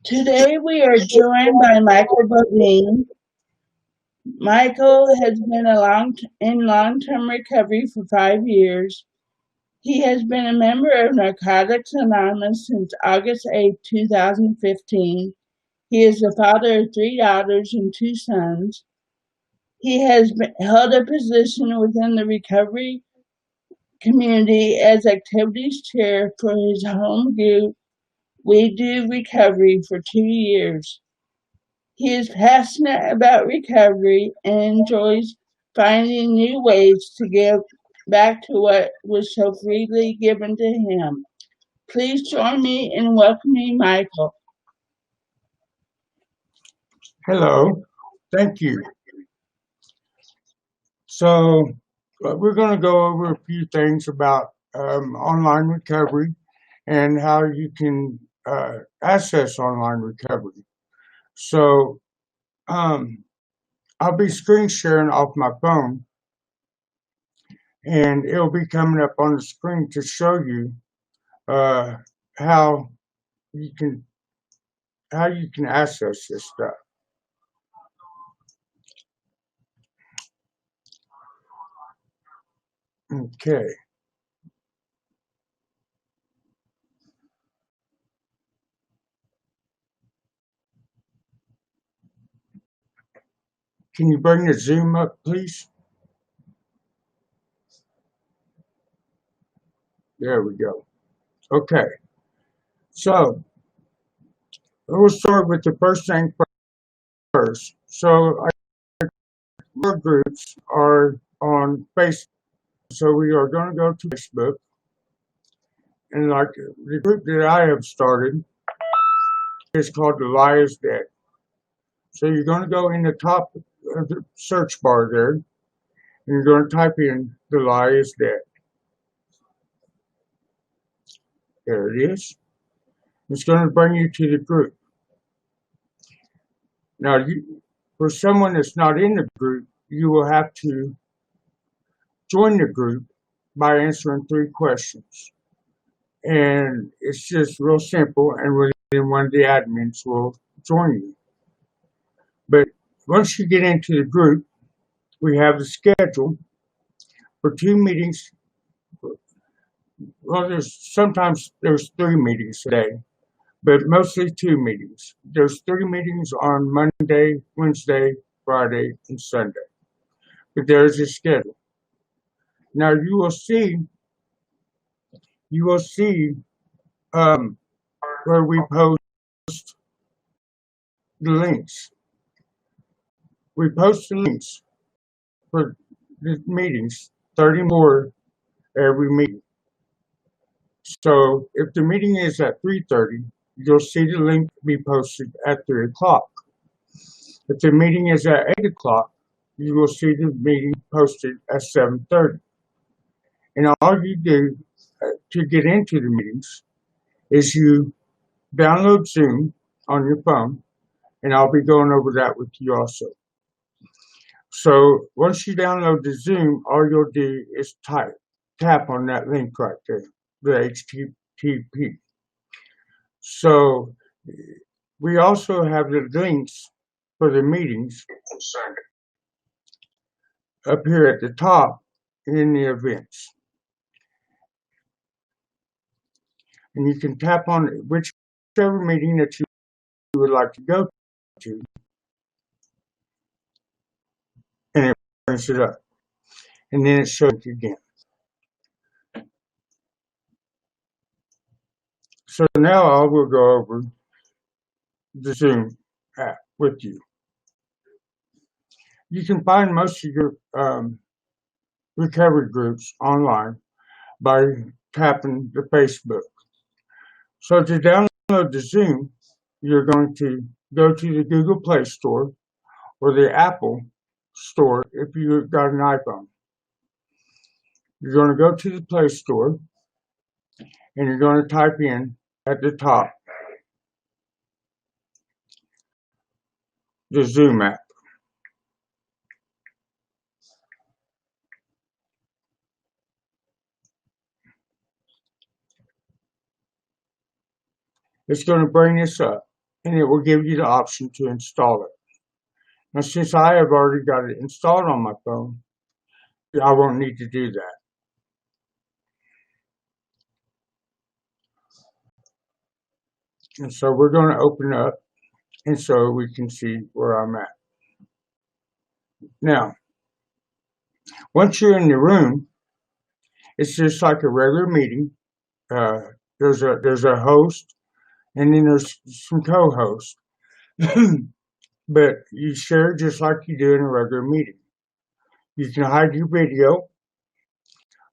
Today we are joined by Michael Bodine. Michael has been in long-term recovery for 5 years. He has been a member of Narcotics Anonymous since August 8, 2015. He is the father of 3 daughters and 2 sons. He has held a position within the recovery community as activities chair for his home group, We Do Recovery, for 2 years. He is passionate about recovery and enjoys finding new ways to give back to what was so freely given to him. Please join me in welcoming Michael. Hello, thank you. So we're going to go over a few things about online recovery and how you can access online recovery. So I'll be screen sharing off my phone, and it'll be coming up on the screen to show you how you can access this stuff. Okay. Can you bring the Zoom up, please? There we go. Okay. So we'll start with the first thing first. So our groups are on Facebook. So we are going to go to Facebook. And like the group that I have started is called The Lie is Dead. So you're going to go in the top of the search bar there, and you're going to type in The Lie is Dead. There it is. It's going to bring you to the group. Now, for someone that's not in the group, you will have to join the group by answering 3 questions. And it's just real simple, and within one of the admins will join you. But once you get into the group, we have the schedule for 2 meetings. Well, sometimes there's 3 meetings a day, but mostly 2 meetings. There's 3 meetings on Monday, Wednesday, Friday, and Sunday. But there's a schedule. Now you will see where we post the links. We post the links for the meetings, 30 more every meeting. So if the meeting is at 3:30, you'll see the link be posted at 3 o'clock. If the meeting is at 8 o'clock, you will see the meeting posted at 7:30. And all you do to get into the meetings is you download Zoom on your phone, and I'll be going over that with you also. So once you download the Zoom, all you'll do is tap on that link right there, the HTTP. So we also have the links for the meetings up here at the top in the events. And you can tap on whichever meeting that you would like to go to, and it brings it up. And then it shows you again. So now I will go over the Zoom app with you. You can find most of your recovery groups online by tapping the Facebook. So to download the Zoom, you're going to go to the Google Play Store or the Apple Store if you've got an iPhone. You're going to go to the Play Store, and you're going to type in at the top the Zoom app. It's going to bring this up, and it will give you the option to install it. Now, since I have already got it installed on my phone, I won't need to do that. And so we're going to open up, and so we can see where I'm at. Now, once you're in the room, it's just like a regular meeting. There's a host, and then there's some co-hosts. But you share just like you do in a regular meeting. You can hide your video,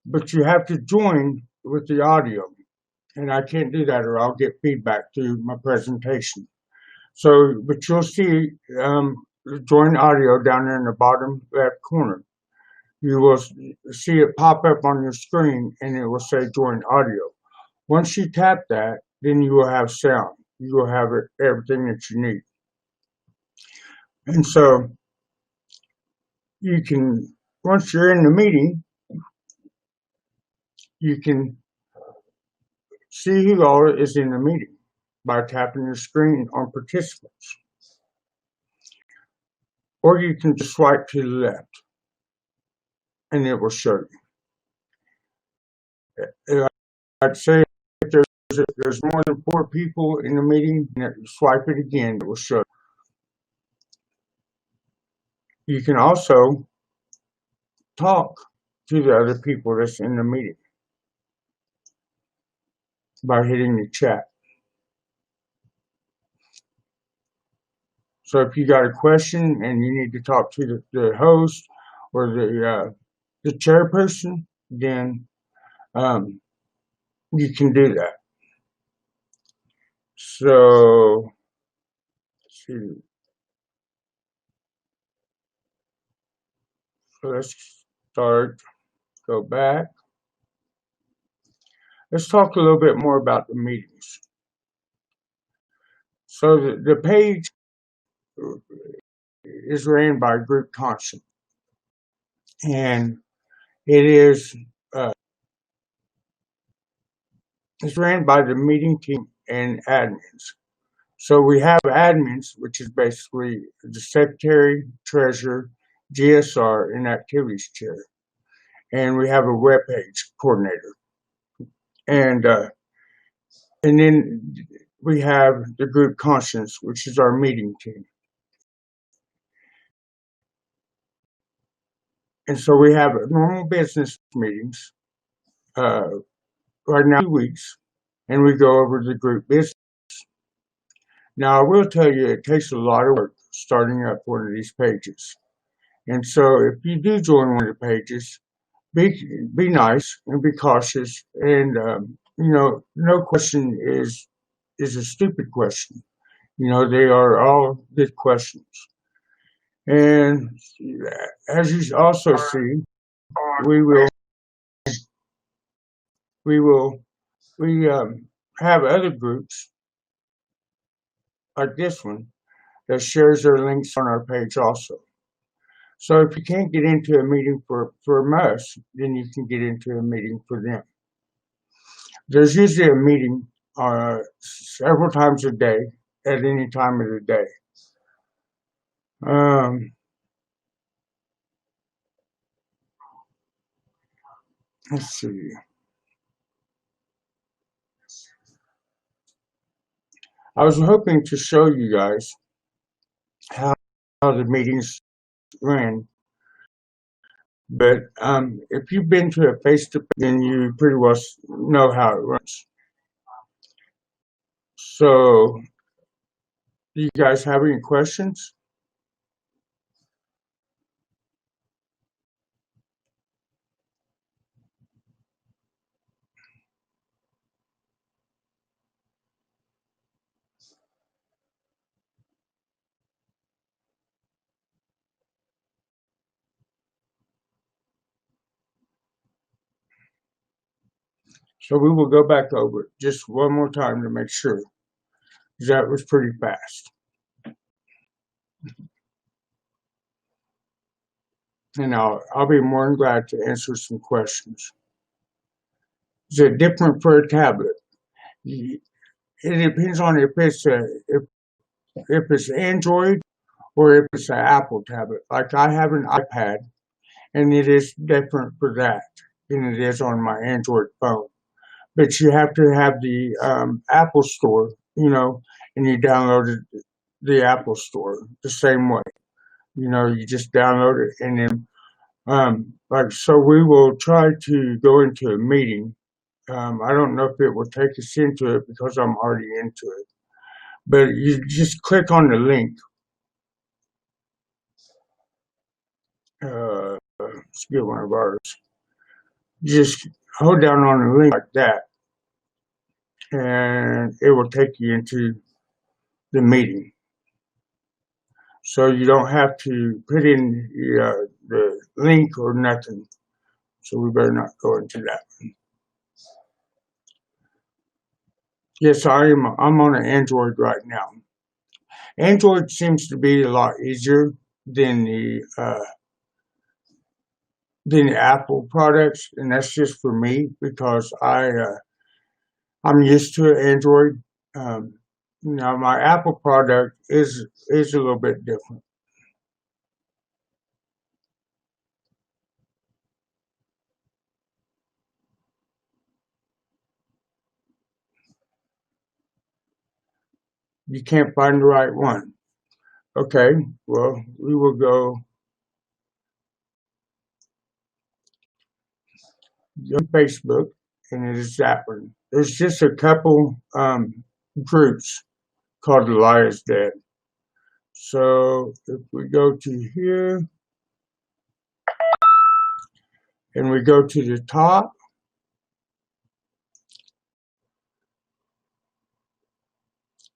but you have to join with the audio. And I can't do that or I'll get feedback through my presentation. So, but you'll see join audio down there in the bottom left corner. You will see it pop up on your screen and it will say join audio. Once you tap that, then you will have sound. You will have everything that you need. And so you can, once you're in the meeting, you can see who all is in the meeting by tapping your screen on participants. Or you can just swipe to the left and it will show you. I'd say if there's more than 4 people in the meeting, swipe it again, it will show you. You can also talk to the other people that's in the meeting by hitting the chat. So if you got a question and you need to talk to the host or the chairperson, then you can do that. So let's see. So let's start. Go back. Let's talk a little bit more about the meetings. So the page is ran by Group Constant, and it is it's ran by the meeting team and admins. So we have admins, which is basically the secretary, treasurer, GSR, and activities chair, and we have a web page coordinator, and then we have the Group Constants, which is our meeting team. And so we have normal business meetings, right now 2 weeks, and we go over the group business. Now, I will tell you, it takes a lot of work starting up one of these pages. And so if you do join one of the pages, be nice and be cautious. And, no question is a stupid question. They are all good questions. And as you also see, we have other groups like this one that shares their links on our page also. So if you can't get into a meeting for us, then you can get into a meeting for them. There's usually a meeting several times a day at any time of the day. Let's see. I was hoping to show you guys how the meetings ran, but if you've been to a face-to-face, then you pretty well know how it runs. So, do you guys have any questions? So we will go back over it just one more time to make sure. That was pretty fast. And I'll be more than glad to answer some questions. Is it different for a tablet? It depends on if if it's Android or if it's an Apple tablet. Like I have an iPad, and it is different for that than it is on my Android phone. But you have to have the Apple Store, and you download the Apple Store the same way. You just download it, and then so we will try to go into a meeting. I don't know if it will take us into it because I'm already into it. But you just click on the link. Let's get one of ours. Just hold down on the link like that, and it will take you into the meeting. So you don't have to put in the link or nothing. So we better not go into that. Yes, I'm on an Android right now. Android seems to be a lot easier than the Apple products, and that's just for me because I'm used to Android. Now my Apple product is a little bit different. You can't find the right one. Okay, well we will go on Facebook, and it is that one. There's just a couple groups called the Liars Dead. So if we go to here and we go to the top,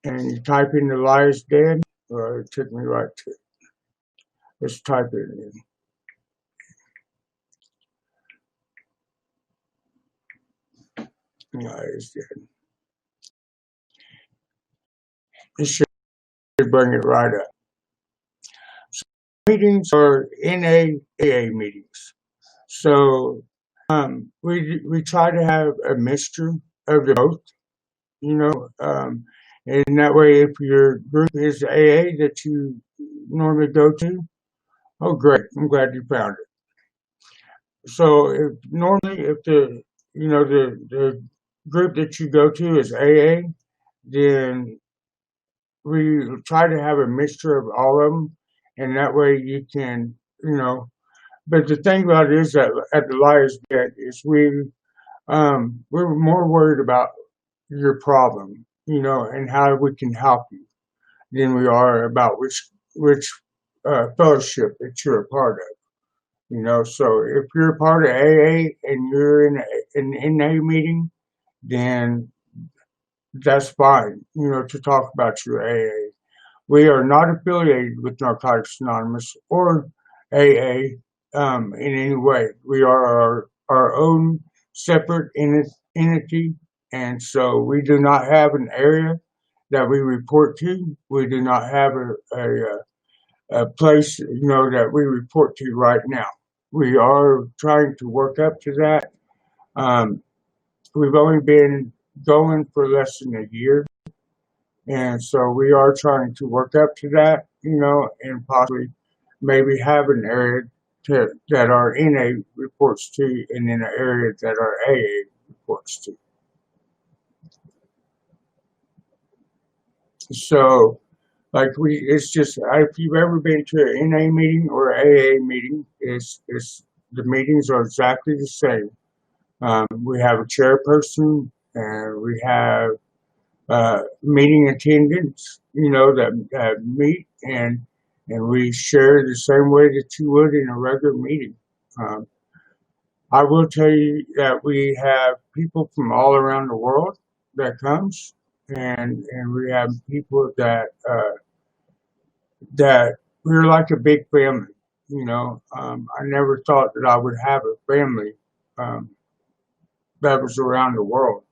and you type in the Liars Dead, it took me right to it. Let's type it in. Liars Dead. It should bring it right up. So meetings are NAAA meetings. So we try to have a mixture of the both, and that way if your group is AA that you normally go to, oh great, I'm glad you found it. So if the group that you go to is AA, then we try to have a mixture of all of them, and that way you can, But the thing about it is that at the Liars Den is we're more worried about your problem, and how we can help you than we are about which fellowship that you're a part of. So if you're a part of AA and you're in an NA meeting, then that's fine, to talk about your AA. We are not affiliated with Narcotics Anonymous or AA in any way. We are our own separate entity, and so we do not have an area that we report to. We do not have a place, that we report to right now. We are trying to work up to that. We've only been going for less than a year, and so we are trying to work up to that, and possibly maybe have an area that our NA reports to, and then an area that our AA reports to. So, it's just if you've ever been to an NA meeting or AA meeting, it's the meetings are exactly the same. We have a chairperson, and we have meeting attendants, that meet, and we share the same way that you would in a regular meeting. I will tell you that we have people from all around the world that comes, and we have people that we're like a big family. I never thought that I would have a family that was around the world.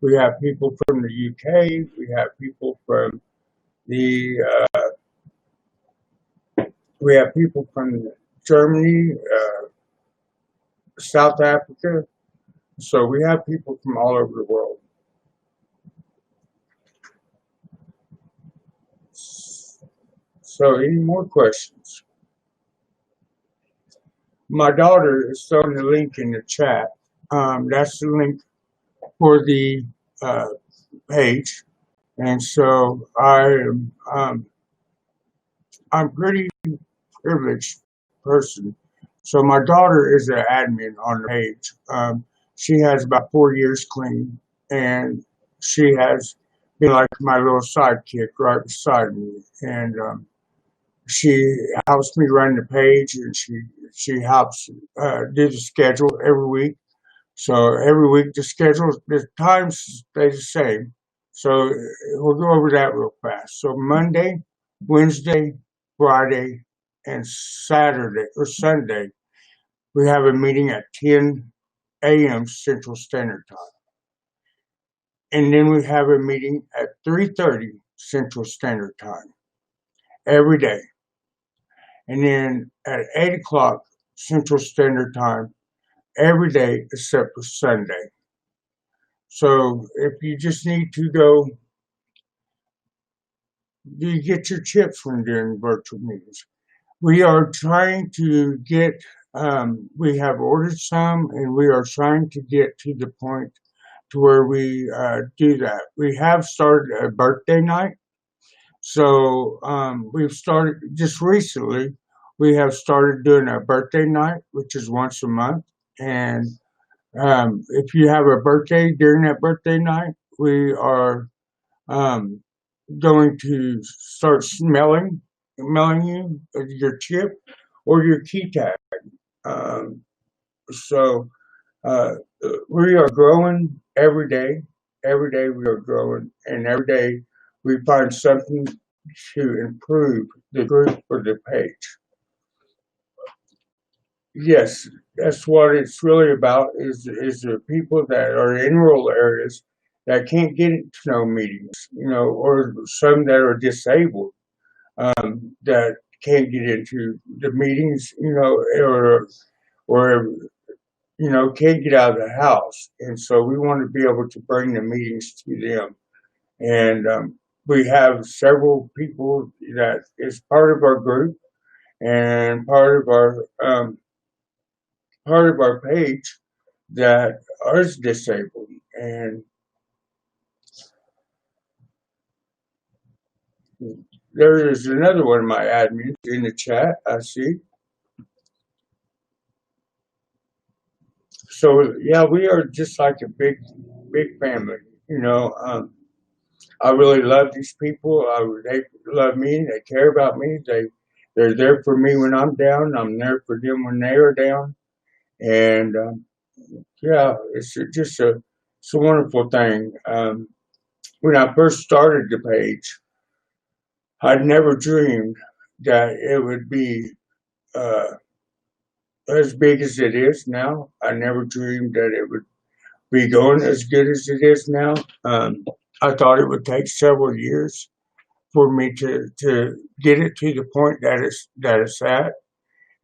We have people from the UK. We have people from we have people from Germany, South Africa. So we have people from all over the world. So, any more questions? My daughter is throwing the link in the chat. That's the link for the uh, page, and so I'm pretty privileged person. So my daughter is an admin on the page. She has about 4 years clean, and she has been like my little sidekick right beside me. And she helps me run the page, and she helps do the schedule every week. So every week the times stay the same. So we'll go over that real fast. So Monday, Wednesday, Friday, and Saturday or Sunday, we have a meeting at 10 a.m. Central Standard Time. And then we have a meeting at 3:30 Central Standard Time every day. And then at 8 o'clock Central Standard Time every day except for Sunday. So if you just need to go, you get your chips when doing virtual meetings. We are trying to get, we have ordered some, and we are trying to get to the point to where we do that. We have started a birthday night. So we've started just recently, we have started doing a birthday night, which is once a month. And if you have a birthday during that birthday night, we are um, going to start mailing you your chip or your key tag. Um, so uh, we are growing every day. Every day we are growing, and every day we find something to improve the group or the page. Yes, that's what it's really about. Is the people that are in rural areas that can't get to no meetings, or some that are disabled that can't get into the meetings, or can't get out of the house, and so we want to be able to bring the meetings to them. And we have several people that is part of our group and part of our page that are disabled. And there is another one of my admins in the chat, I see. So yeah, we are just like a big family. I really love these people. They love me. They care about me. They're there for me when I'm down. I'm there for them when they are down. And yeah, it's a wonderful thing. When I first started the page, I'd never dreamed that it would be uh, as big as it is now. I never dreamed that it would be going as good as it is now. I thought it would take several years for me to get it to the point that it's at,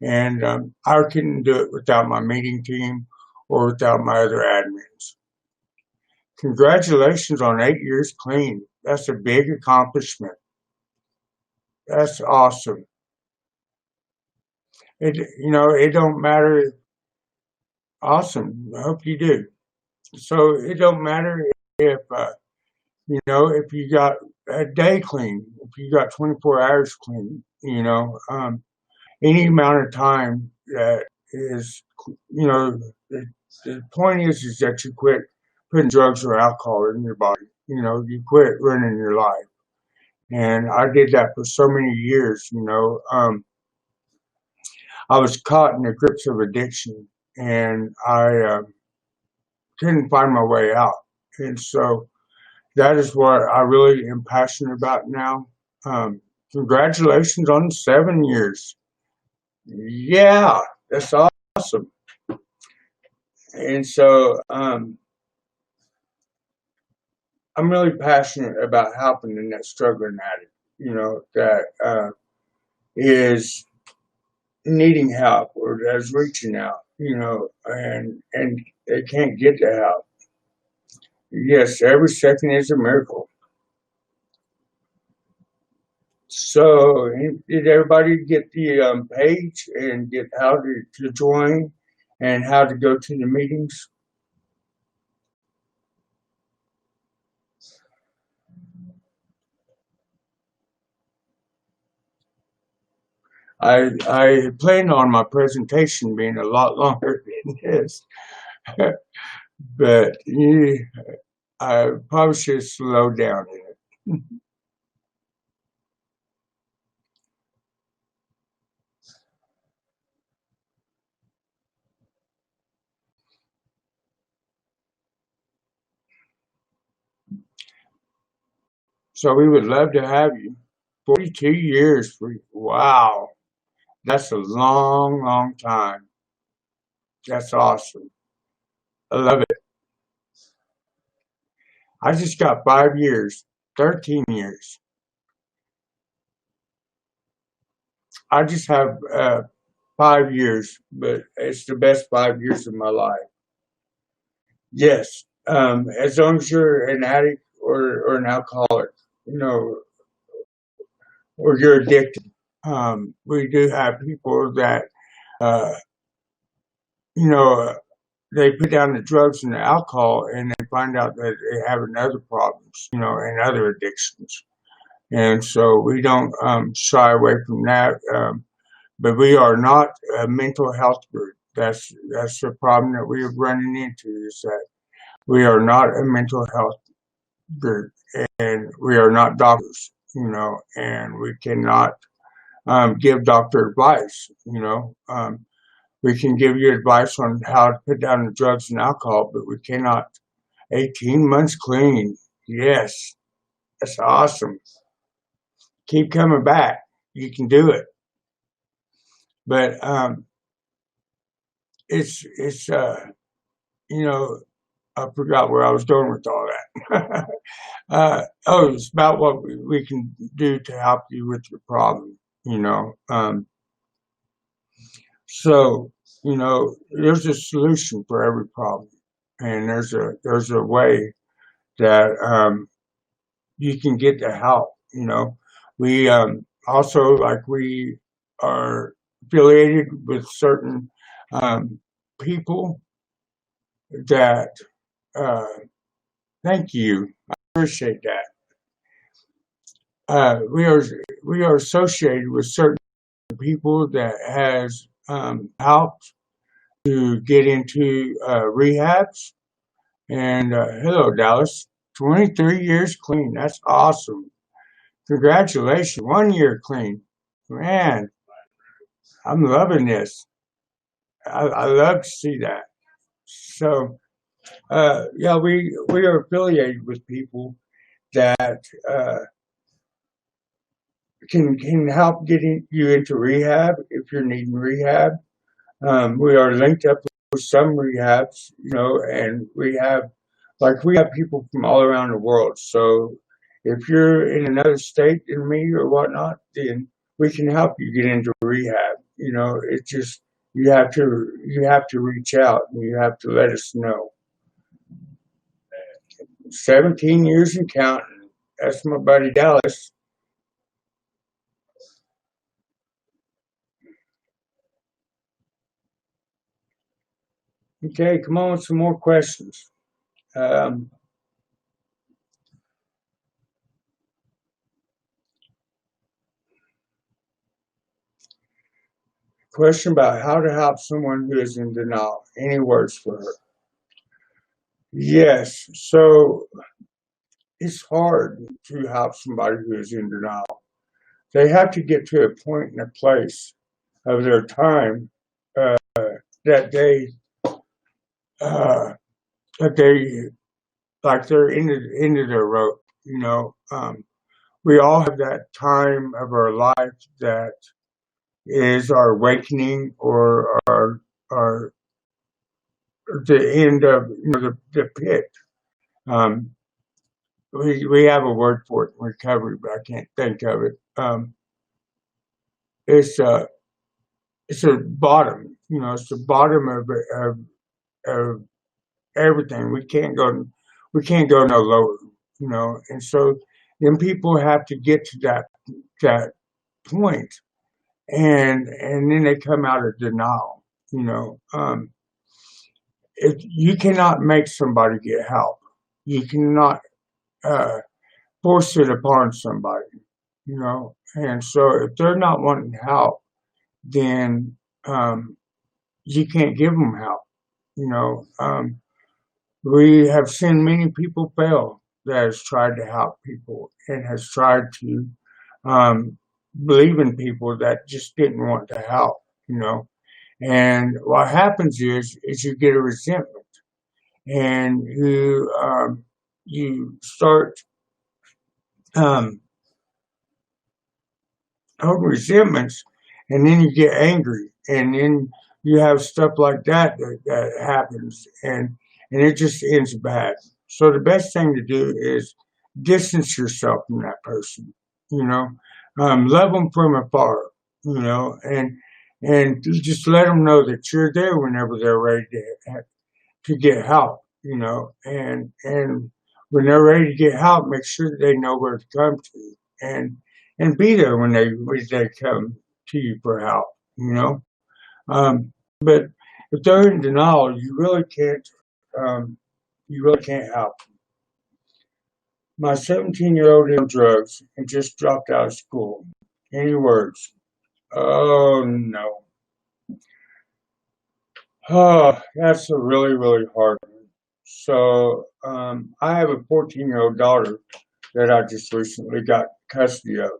and I couldn't do it without my meeting team or without my other admins. Congratulations on 8 years clean. That's a big accomplishment. That's awesome. It don't matter. Awesome. I hope you do. So it don't matter if if you got a day clean, if you got 24 hours clean, any amount of time that is, the point is that you quit putting drugs or alcohol in your body. You quit ruining your life. And I did that for so many years. I was caught in the grips of addiction, and I couldn't find my way out. And so that is what I really am passionate about now. Congratulations on 7 years. Yeah, that's awesome. And so I'm really passionate about helping the next struggling addict, that is needing help or that's reaching out, and they can't get the help. Yes, every second is a miracle. So, did everybody get the page and get how to join and how to go to the meetings? I planned on my presentation being a lot longer than this, but I probably should slow down in it. So we would love to have you. 42 years for you. Wow. That's a long, long time. That's awesome. I love it. I just got 5 years, 13 years. I just have 5 years, but it's the best 5 years of my life. Yes. As long as you're an addict or an alcoholic, you know, or you're addicted. We do have people that, uh, you know, they put down the drugs and the alcohol and they find out that they have other problems, you know, and other addictions. And so we don't shy away from that. But we are not a mental health group. That's the problem that we are running into is that we are not a mental health group and we are not doctors, you know, and we cannot give doctor advice, you know. We can give you advice on how to put down the drugs and alcohol, but we cannot. 18 months clean. Yes, that's awesome. Keep coming back. You can do it. But it's you know, I forgot where I was going with all that. It's about what we can do to help you with your problem, you know. So, you know, there's a solution for every problem, and there's a way that you can get the help. You know, we also like we are affiliated with certain people that. Uh, Thank you, I appreciate that. We are associated with certain people that has helped to get into rehabs. And hello, Dallas. 23 years clean. That's awesome. Congratulations. 1 year clean. Man, I'm loving this. I love to see that. So, yeah, we are affiliated with people that can help getting you into rehab if you're needing rehab. We are linked up with some rehabs, you know, and we have people from all around the world. So if you're in another state than me or whatnot, then we can help you get into rehab. You know, it's just you have to reach out and you have to let us know. 17 years and counting. That's my buddy Dallas. Okay, come on with some more questions. Um, Question about how to help someone who is in denial. Any words for her? Yes. So it's hard to help somebody who is in denial. They have to get to a point and a place of their time uh, that they uh, that they like they're in the end of their rope. You know, we all have that time of our life that is our awakening or our the end of the pit. Um, we have a word for it in recovery, but I can't think of it. It's it's a bottom, you know, it's the bottom of everything. We can't go no lower, you know, and so then people have to get to that that point, and then they come out of denial. You know, you cannot make somebody get help. You cannot uh, force it upon somebody. You know, and so if they're not wanting help, then you can't give them help. You know, we have seen many people fail that has tried to help people and has tried to um, believe in people that just didn't want to help. You know, and what happens is you get a resentment, and you start um, holding resentments, and then you get angry, and then you have stuff like that happens, and it just ends bad. So the best thing to do is distance yourself from that person. You know, love them from afar. You know, and you just let them know that you're there whenever they're ready to get help. You know, and when they're ready to get help, make sure that they know where to come to, and be there when they come to you for help. You know, but if they're in denial, um, you really can't help. My 17-year-old is on drugs and just dropped out of school. Any words? Oh no. Oh, that's a really, really hard one. So, I have a 14-year-old daughter that I just recently got custody of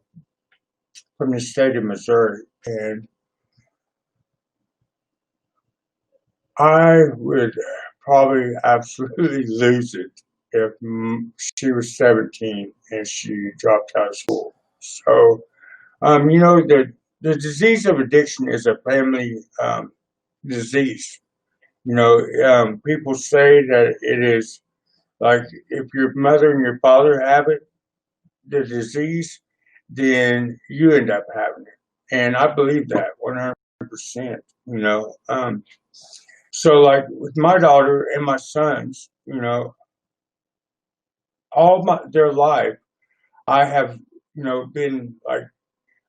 from the state of Missouri, and I would probably absolutely lose it if she was 17 and she dropped out of school. So, you know, the disease of addiction is a family disease. You know, people say that it is like if your mother and your father have it, the disease, then you end up having it. And I believe that 100%, you know. So like with my daughter and my sons, you know, their life, I have, you know, been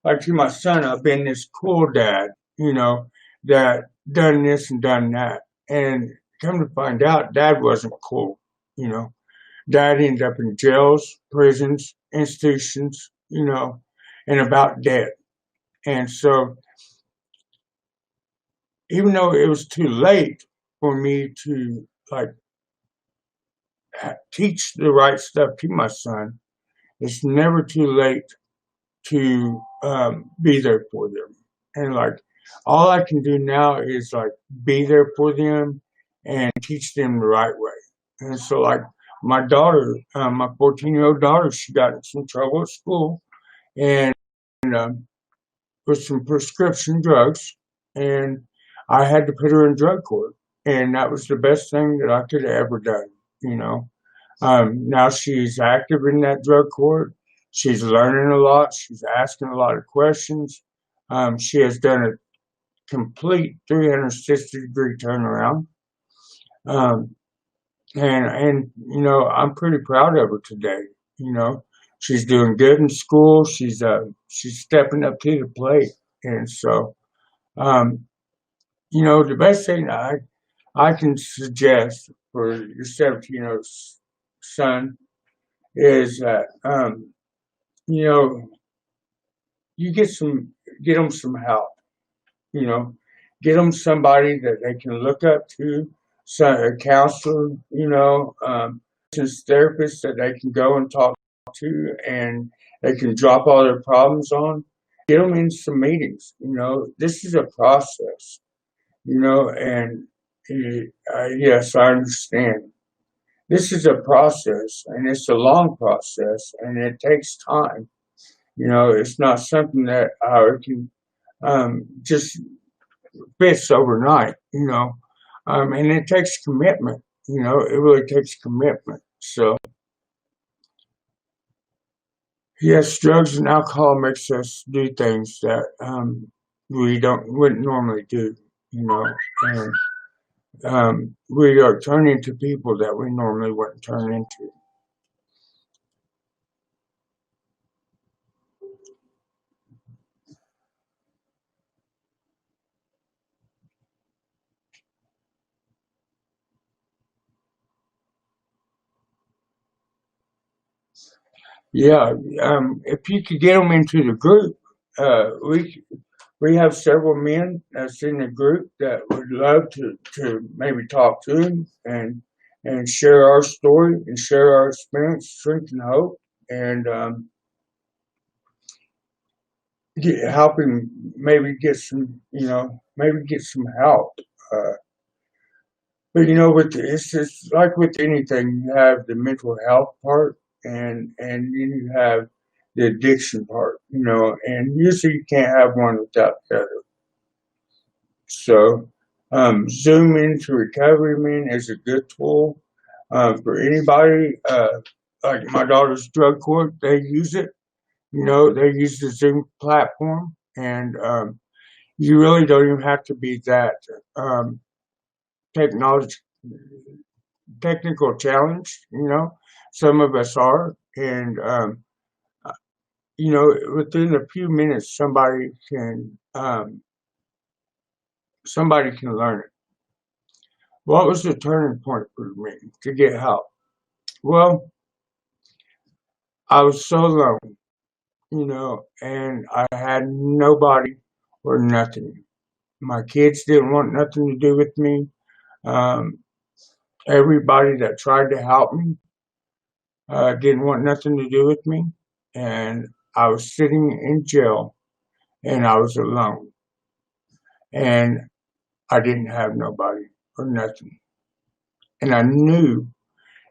like to my son, I've been this cool dad, you know, that done this and done that. And come to find out, dad wasn't cool, you know. Dad ended up in jails, prisons, institutions, you know, and about dead. And so, even though it was too late for me to like teach the right stuff to my son, it's never too late to be there for them. And like, all I can do now is like be there for them and teach them the right way. And so, like, my daughter, my 14-year-old daughter, she got in some trouble at school and um, with some prescription drugs, and I had to put her in drug court, and that was the best thing that I could have ever done. You know, now she's active in that drug court. She's learning a lot. She's asking a lot of questions. She has done a complete 360-degree turnaround. Um, and you know, I'm pretty proud of her today. You know, she's doing good in school. She's stepping up to the plate, and so um, you know, the best thing I can suggest for your 17-year-old son is that you know, you get them some help. You know, get them somebody that they can look up to, a counselor. You know, therapist that they can go and talk to, and they can drop all their problems on. Get them in some meetings. You know, this is a process. You know, and yes, I understand. This is a process, and it's a long process, and it takes time. You know, it's not something that can just fix overnight. You know, and it takes commitment. You know, it really takes commitment. So, yes, drugs and alcohol makes us do things that we wouldn't normally do. You know, and we are turning into people that we normally wouldn't turn into. Yeah, if you could get them into the group, we have several men that's in the group that would love to maybe talk to him and share our story and share our experience, strength, and hope, and help him maybe get some, maybe get some help. Uh, but with it's just like with anything, you have the mental health part, and then you have the addiction part, and usually you can't have one without the other. So, Zoom into Recovery Man is a good tool for anybody. Like my daughter's drug court, they use it. They use the Zoom platform, and you really don't even have to be that um, technology technical challenged. Some of us are, and within a few minutes, somebody can learn it. What was the turning point for me to get help? Well, I was so alone, and I had nobody or nothing. My kids didn't want nothing to do with me. Um, Everybody that tried to help me didn't want nothing to do with me. And I was sitting in jail and I was alone. And I didn't have nobody or nothing. And I knew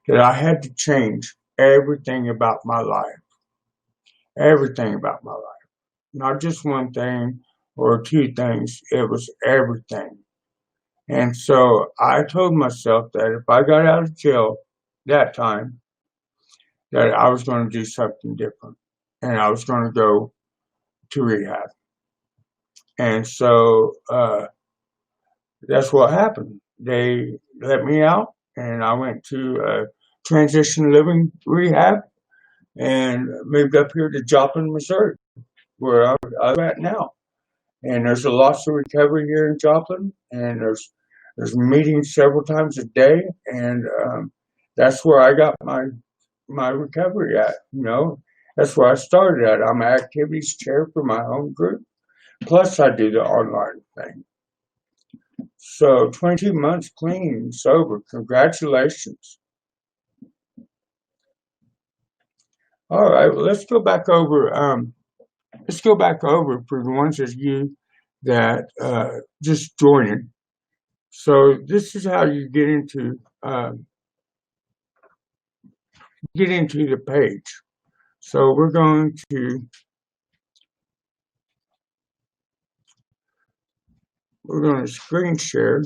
that I had to change everything about my life. Everything about my life. Not just one thing or two things. It was everything. And so I told myself that if I got out of jail that time, that I was going to do something different. And I was going to go to rehab. And so that's what happened. They let me out, and I went to transition living rehab and moved up here to Joplin, Missouri, where I'm at now. And there's a lots of recovery here in Joplin, and there's meetings several times a day, and that's where I got my recovery at. That's where I started at. I'm an activities chair for my home group. Plus, I do the online thing. So 22 months clean and sober. Congratulations. All right, well, let's go back over. Let's go back over for the ones of you that just joining. So this is how you get into the page. So we're going to screen share.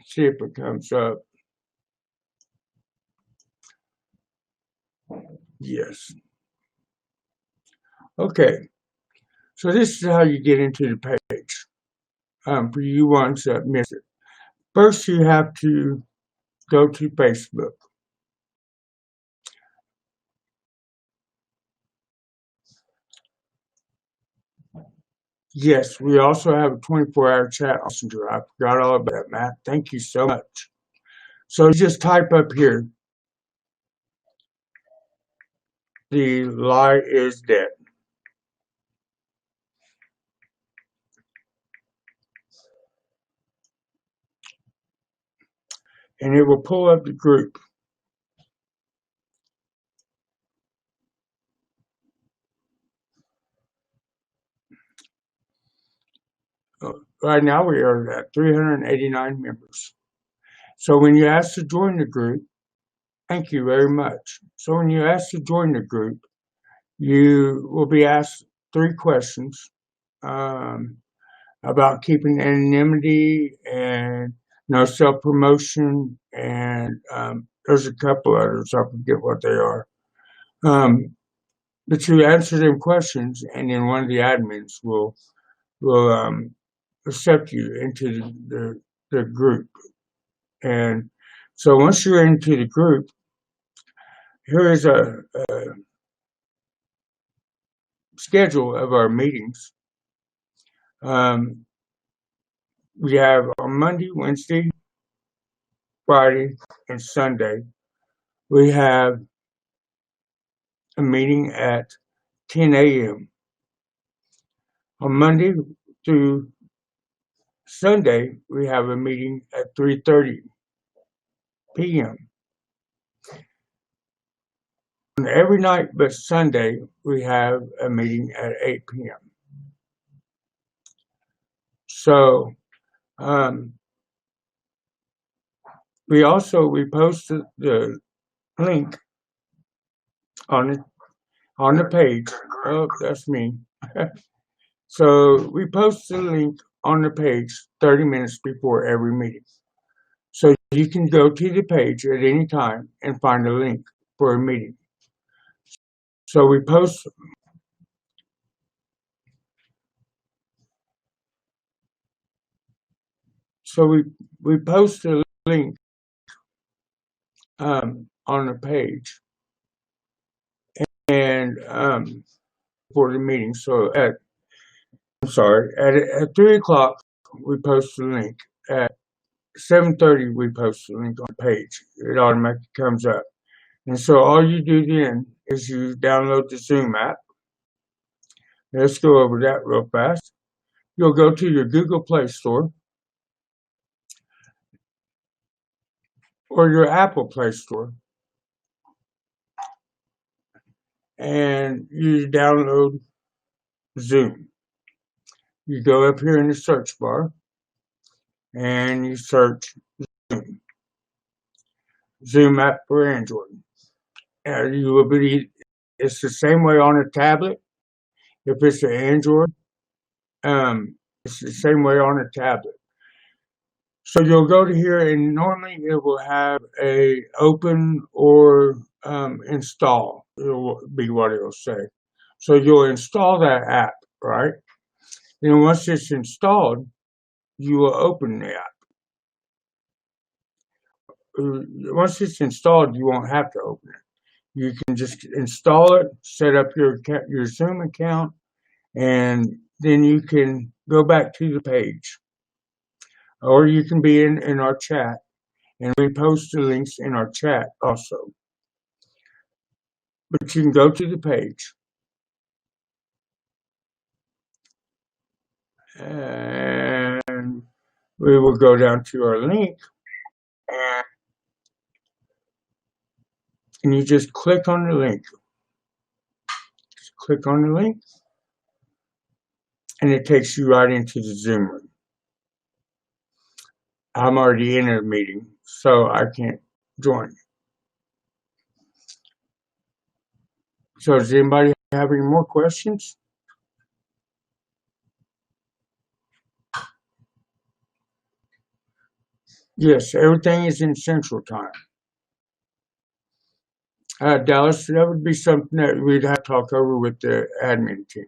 See if it comes up. Yes. Okay. So this is how you get into the page. For you ones that missed it. First, you have to go to Facebook. Yes, we also have a 24-hour chat messenger. I forgot all about that, Matt. Thank you so much. So you just type up here, the lie is dead. And it will pull up the group. Right now we are at 389 members. So when you ask to join the group, thank you very much. So when you ask to join the group, you will be asked 3 questions about keeping anonymity and no self-promotion, and there's a couple others. I forget what they are. But you answer them questions, and then one of the admins will accept you into the group. And so once you're into the group, here is a schedule of our meetings. We have on Monday, Wednesday, Friday, and Sunday, we have a meeting at 10 a.m. On Monday through Sunday, we have a meeting at 3:30 p.m. And every night but Sunday, we have a meeting at 8 p.m. So we post the link on the page. Oh, that's me. So we post the link on the page 30 minutes before every meeting. So you can go to the page at any time and find a link for a meeting. So we post the link on the page and for the meeting. So at 3 o'clock we post the link. At 7:30 we post the link on the page. It automatically comes up. And so all you do then is you download the Zoom app. Let's go over that real fast. You'll go to your Google Play Store or your Apple Play Store and you download Zoom. You go up here in the search bar and you search Zoom. Zoom app for Android. It's the same way on a tablet. If it's an Android, it's the same way on a tablet. So you'll go to here and normally it will have a open or install. It will be what it'll say. So you'll install that app, right? And once it's installed, you will open the app. Once it's installed, you won't have to open it. You can just install it, set up your Zoom account, and then you can go back to the page. Or you can be in our chat, and we post the links in our chat also. But you can go to the page. And we will go down to our link. And you just click on the link. Just click on the link. And it takes you right into the Zoom room. I'm already in a meeting, so I can't join. So does anybody have any more questions? Yes, everything is in Central Time. Dallas, that would be something that we'd have to talk over with the admin team.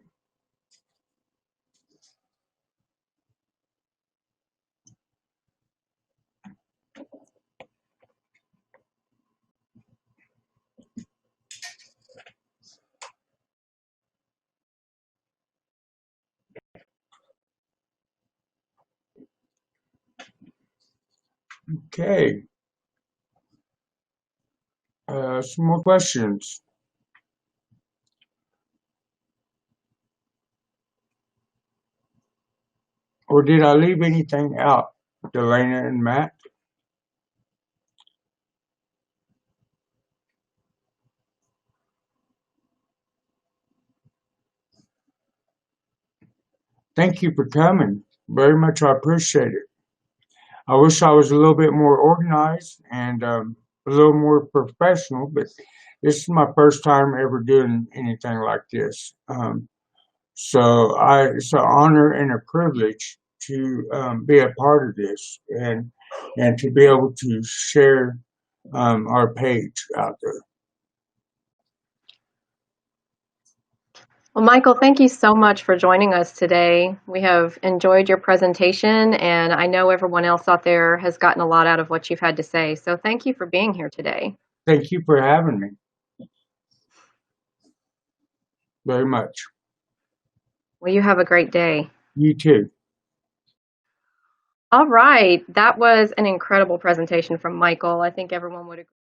Okay. Some more questions. Or did I leave anything out, Delana and Matt? Thank you for coming. Very much I appreciate it. I wish I was a little bit more organized and a little more professional, but this is my first time ever doing anything like this. So it's an honor and a privilege to be a part of this and to be able to share our page out there. Well, Michael, thank you so much for joining us today. We have enjoyed your presentation, and I know everyone else out there has gotten a lot out of what you've had to say. So thank you for being here today. Thank you for having me. Very much. Well, you have a great day. You too. All right. That was an incredible presentation from Michael. I think everyone would agree.